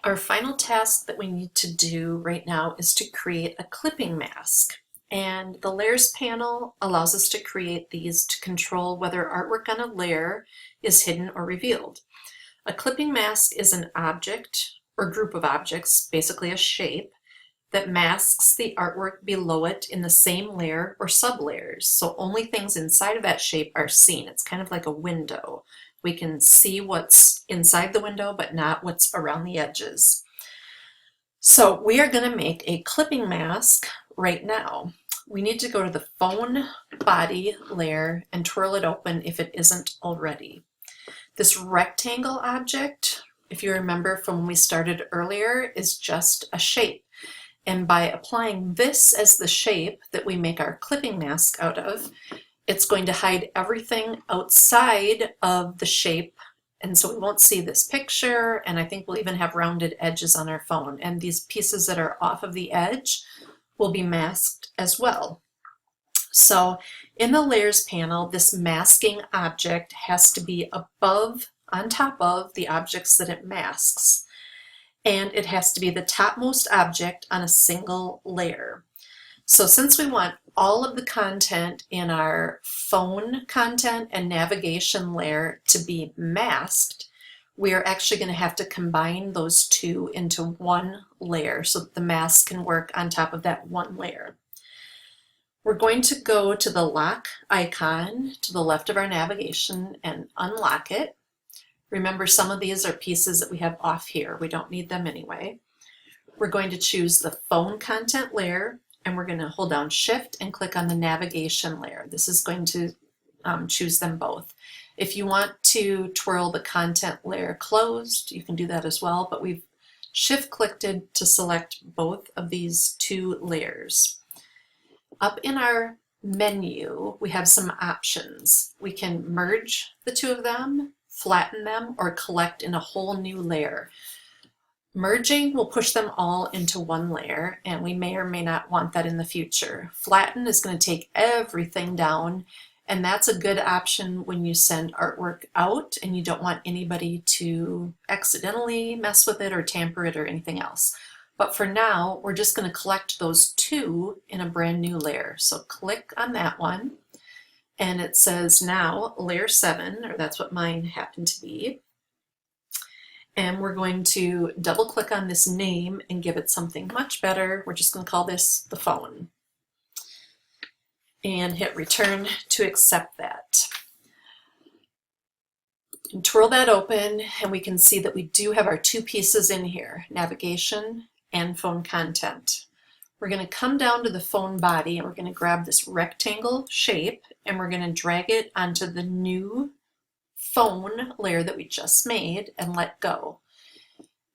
Our final task that we need to do right now is to create a clipping mask. And the layers panel allows us to create these to control whether artwork on a layer is hidden or revealed. A clipping mask is an object or group of objects, basically a shape, that masks the artwork below it in the same layer or sublayers. So only things inside of that shape are seen. It's kind of like a window. We can see what's inside the window, but not what's around the edges. So we are going to make a clipping mask right now. We need to go to the phone body layer and twirl it open if it isn't already. This rectangle object, if you remember from when we started earlier, is just a shape. And by applying this as the shape that we make our clipping mask out of, it's going to hide everything outside of the shape. And so we won't see this picture, and I think we'll even have rounded edges on our phone. And these pieces that are off of the edge will be masked as well. So in the layers panel, this masking object has to be above, on top of the objects that it masks. And it has to be the topmost object on a single layer. So since we want all of the content in our phone content and navigation layer to be masked, we are actually going to have to combine those two into one layer so that the mask can work on top of that one layer. We're going to go to the lock icon to the left of our navigation and unlock it. Remember, some of these are pieces that we have off here. We don't need them anyway. We're going to choose the phone content layer, and we're going to hold down Shift and click on the navigation layer. This is going to choose them both. If you want to twirl the content layer closed, you can do that as well, but we've Shift clicked it to select both of these two layers. Up in our menu, we have some options. We can merge the two of them, flatten them, or collect in a whole new layer. Merging will push them all into one layer, and we may or may not want that in the future. Flatten is going to take everything down, and that's a good option when you send artwork out and you don't want anybody to accidentally mess with it or tamper it or anything else. But for now, we're just going to collect those two in a brand new layer. So click on that one. And it says now layer 7, or that's what mine happened to be. And we're going to double click on this name and give it something much better. We're just going to call this the phone. And hit return to accept that. And twirl that open, and we can see that we do have our two pieces in here, navigation and phone content. We're going to come down to the phone body, and we're going to grab this rectangle shape, and we're going to drag it onto the new phone layer that we just made and let go.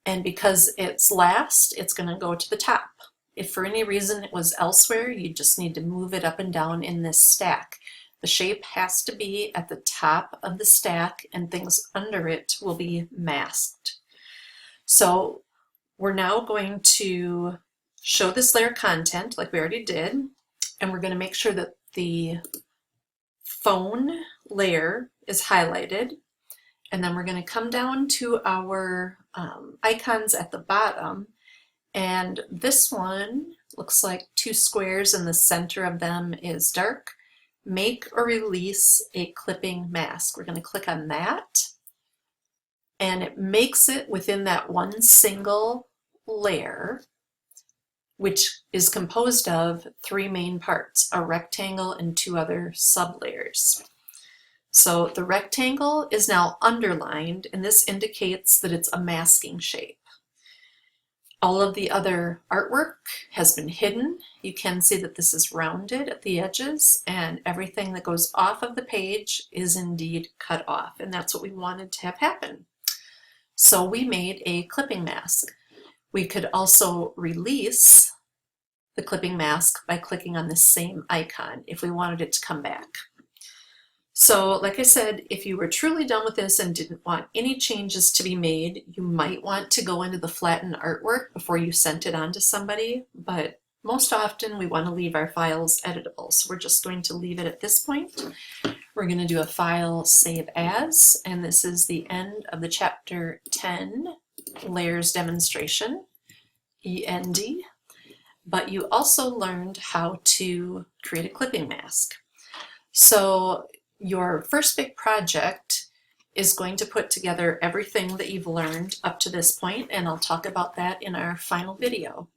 And because it's last, it's going to go to the top. If for any reason it was elsewhere, you just need to move it up and down in this stack. The shape has to be at the top of the stack, and things under it will be masked. So we're now going to show this layer content like we already did, and we're going to make sure that the phone layer is highlighted, and then we're going to come down to our icons at the bottom, and this one looks like two squares and the center of them is dark. Make or release a clipping mask. We're going to click on that, and it makes it within that one single layer, which is composed of three main parts, a rectangle and two other sublayers. So the rectangle is now underlined, and this indicates that it's a masking shape. All of the other artwork has been hidden. You can see that this is rounded at the edges, and everything that goes off of the page is indeed cut off, and that's what we wanted to have happen. So we made a clipping mask. We could also release the clipping mask by clicking on the same icon if we wanted it to come back. So like I said, if you were truly done with this and didn't want any changes to be made, you might want to go into the flatten artwork before you sent it on to somebody, but most often we want to leave our files editable. So we're just going to leave it at this point. We're going to do a file save as, and this is the end of the chapter 10 layers demonstration, END, but you also learned how to create a clipping mask. So your first big project is going to put together everything that you've learned up to this point, and I'll talk about that in our final video.